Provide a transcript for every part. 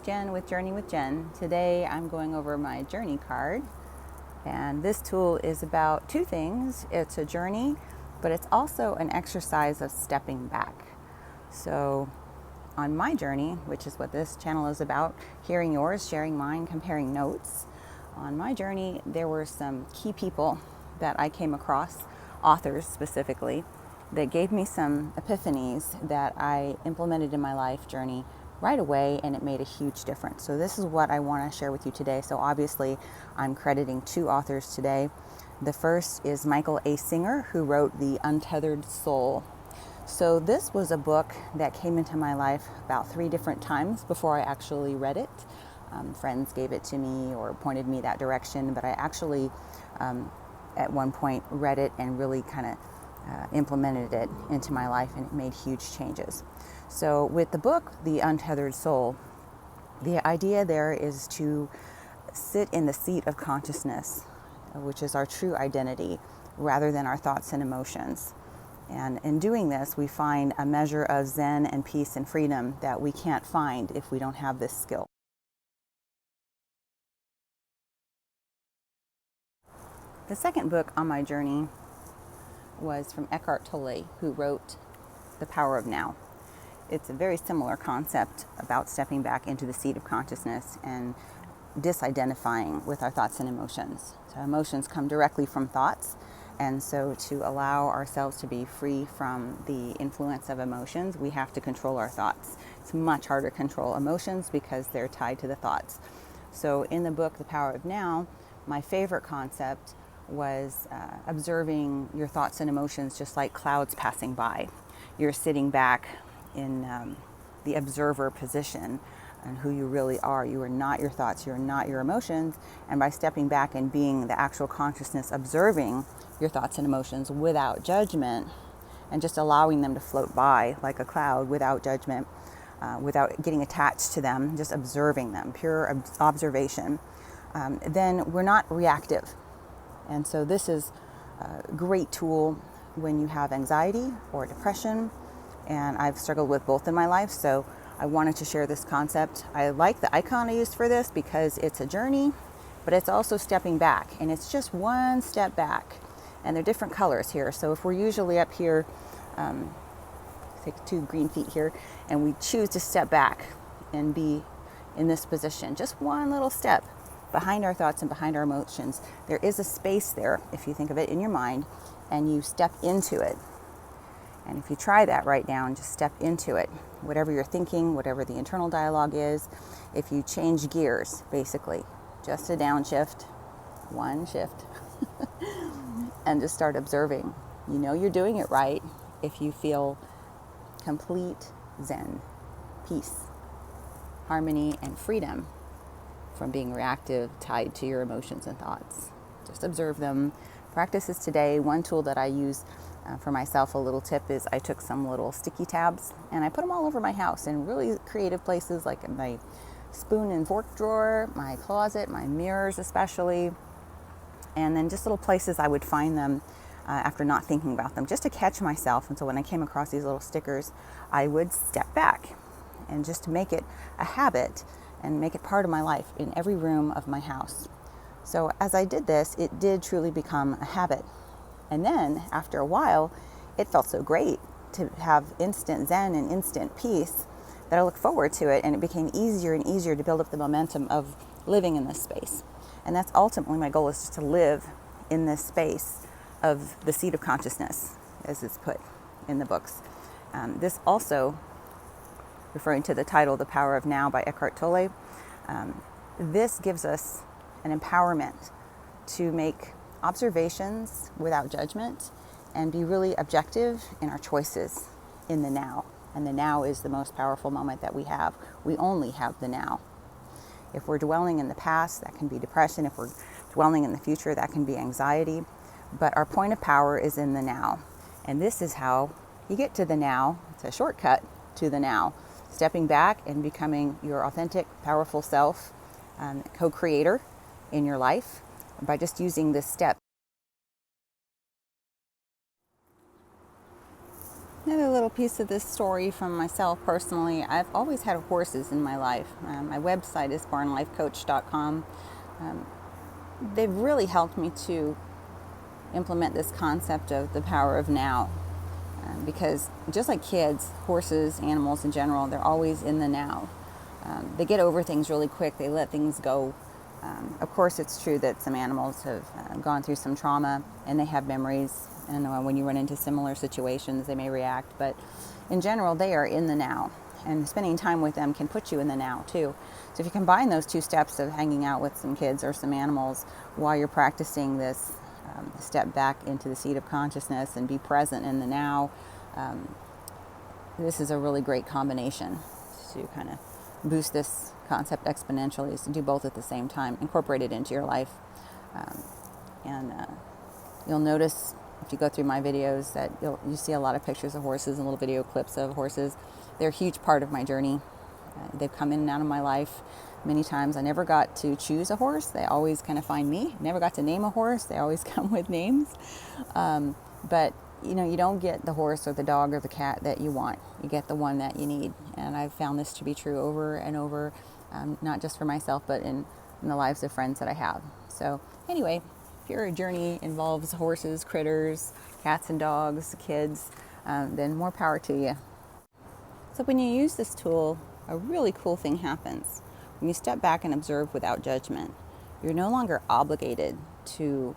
Jen with Journey with Jen. Today I'm going over my journey card, and this tool is about two things. It's a journey, but it's also an exercise of stepping back. So on my journey, which is what this channel is about, hearing yours, sharing mine, comparing notes. On my journey, there were some key people that I came across, authors specifically, that gave me some epiphanies that I implemented in my life journey right away, and it made a huge difference. So this is what I want to share with you today. So obviously I'm crediting two authors today. The first is Michael A. Singer, who wrote The Untethered Soul. So this was a book that came into my life about 3 different times before I actually read it. Friends gave it to me or pointed me that direction, but I actually at one point read it and really kind of implemented it into my life, and it made huge changes. So with the book, The Untethered Soul, the idea there is to sit in the seat of consciousness, which is our true identity, rather than our thoughts and emotions. And in doing this, we find a measure of zen and peace and freedom that we can't find if we don't have this skill. The second book on my journey was from Eckhart Tolle, who wrote The Power of Now. It's a very similar concept about stepping back into the seat of consciousness and disidentifying with our thoughts and emotions. So emotions come directly from thoughts, and so to allow ourselves to be free from the influence of emotions, we have to control our thoughts. It's much harder to control emotions because they're tied to the thoughts. So in the book, The Power of Now, my favorite concept was observing your thoughts and emotions just like clouds passing by. You're sitting back in the observer position and who you really are. You are not your thoughts, you're not your emotions, and by stepping back and being the actual consciousness observing your thoughts and emotions without judgment and just allowing them to float by like a cloud without judgment, without getting attached to them, just observing them, pure observation, then we're not reactive. And so this is a great tool when you have anxiety or depression, and I've struggled with both in my life, so I wanted to share this concept. I like the icon I used for this because it's a journey, but it's also stepping back, and it's just one step back, and they're different colors here. So if we're usually up here, take 2 green feet here, and we choose to step back and be in this position, just one little step behind our thoughts and behind our emotions, there is a space there, if you think of it in your mind, and you step into it. And if you try that right now and just step into it, whatever you're thinking, whatever the internal dialogue is, if you change gears, basically, just a downshift, one shift, and just start observing. You know you're doing it right if you feel complete zen, peace, harmony, and freedom from being reactive, tied to your emotions and thoughts. Just observe them. Practice this today. One tool that I use for myself, a little tip, is I took some little sticky tabs and I put them all over my house in really creative places, like in my spoon and fork drawer, my closet, my mirrors especially, and then just little places I would find them after not thinking about them, just to catch myself. And so when I came across these little stickers, I would step back and just make it a habit and make it part of my life in every room of my house. So as I did this, it did truly become a habit. And then after a while, it felt so great to have instant zen and instant peace that I looked forward to it, and it became easier and easier to build up the momentum of living in this space. And that's ultimately my goal, is just to live in this space of the seat of consciousness, as it's put in the books. This also, referring to the title, The Power of Now by Eckhart Tolle, this gives us an empowerment to make observations without judgment and be really objective in our choices in the now. And the now is the most powerful moment that we have. We only have the now. If we're dwelling in the past, that can be depression. If we're dwelling in the future, that can be anxiety. But our point of power is in the now. And this is how you get to the now. It's a shortcut to the now. Stepping back and becoming your authentic, powerful self, co-creator in your life by just using this step. Another little piece of this story from myself personally, I've always had horses in my life. My website is barnlifecoach.com. They've really helped me to implement this concept of the power of now. Because just like kids, horses, animals in general, they're always in the now. They get over things really quick. They let things go. Of course, it's true that some animals have gone through some trauma and they have memories. And when you run into similar situations, they may react. But in general, they are in the now. And spending time with them can put you in the now, too. So if you combine those two steps of hanging out with some kids or some animals while you're practicing this step back into the seat of consciousness and be present in the now, this is a really great combination to kind of boost this concept exponentially, is to do both at the same time, incorporate it into your life. And you'll notice if you go through my videos that you see a lot of pictures of horses and little video clips of horses. They're a huge part of my journey. They've come in and out of my life many times. I never got to choose a horse. They always kind of find me. Never got to name a horse. They always come with names. But you don't get the horse or the dog or the cat that you want. You get the one that you need. And I've found this to be true over and over, not just for myself, but in the lives of friends that I have. So anyway, if your journey involves horses, critters, cats and dogs, kids, then more power to you. So when you use this tool, a really cool thing happens. When you step back and observe without judgment, you're no longer obligated to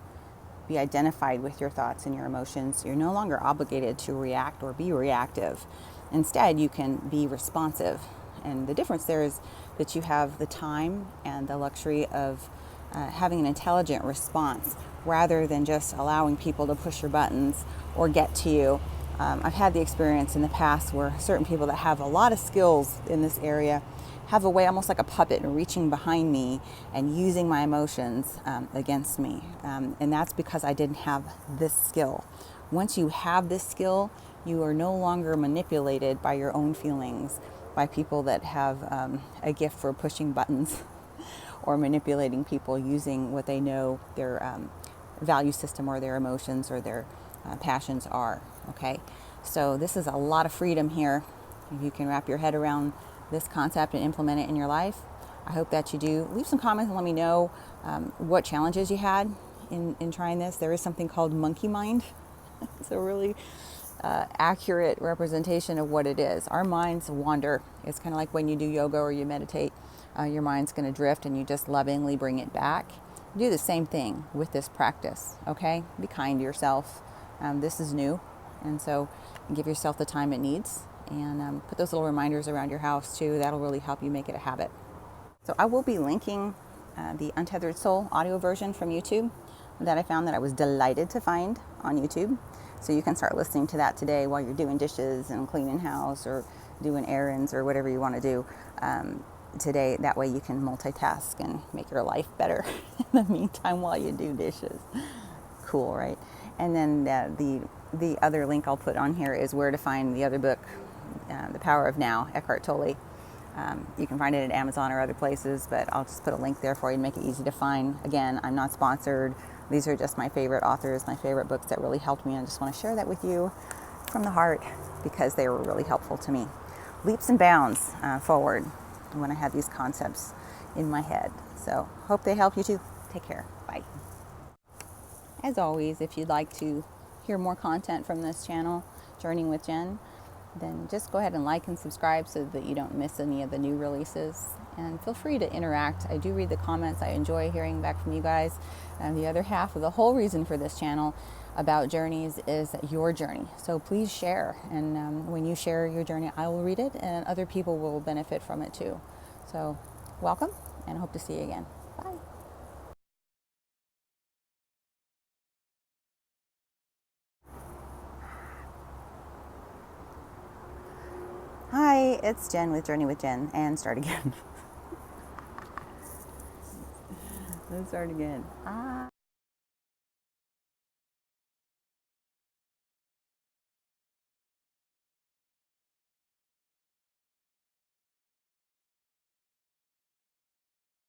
be identified with your thoughts and your emotions. You're no longer obligated to react or be reactive. Instead, you can be responsive. And the difference there is that you have the time and the luxury of having an intelligent response rather than just allowing people to push your buttons or get to you. I've had the experience in the past where certain people that have a lot of skills in this area have a way, almost like a puppet, reaching behind me and using my emotions against me. And that's because I didn't have this skill. Once you have this skill, you are no longer manipulated by your own feelings, by people that have a gift for pushing buttons or manipulating people using what they know their value system or their emotions or their passions are. Okay, so this is a lot of freedom here. If you can wrap your head around this concept and implement it in your life, I hope that you do. Leave some comments and let me know what challenges you had in trying this. There is something called monkey mind. It's a really accurate representation of what it is. Our minds wander. It's kind of like when you do yoga or you meditate, your mind's going to drift and you just lovingly bring it back. Do the same thing with this practice, okay? Be kind to yourself. This is new, and so give yourself the time it needs, and put those little reminders around your house too. That'll really help you make it a habit. So I will be linking the Untethered Soul audio version from YouTube that I found that I was delighted to find on YouTube. So you can start listening to that today while you're doing dishes and cleaning house or doing errands or whatever you want to do today. That way you can multitask and make your life better in the meantime while you do dishes. Cool, right? And then the other link I'll put on here is where to find the other book, The Power of Now, Eckhart Tolle. You can find it at Amazon or other places, but I'll just put a link there for you to make it easy to find. Again, I'm not sponsored. These are just my favorite authors, my favorite books that really helped me. And I just want to share that with you from the heart because they were really helpful to me. Leaps and bounds forward when I had these concepts in my head. So hope they help you too. Take care. Bye. As always, if you'd like to hear more content from this channel, Journeying with Jen, then just go ahead and like and subscribe so that you don't miss any of the new releases. And feel free to interact. I do read the comments. I enjoy hearing back from you guys. And the other half of the whole reason for this channel about journeys is your journey. So please share. And when you share your journey, I will read it and other people will benefit from it too. So welcome and hope to see you again. Bye. Hi, it's Jen with Journey with Jen, and start again. Let's start again.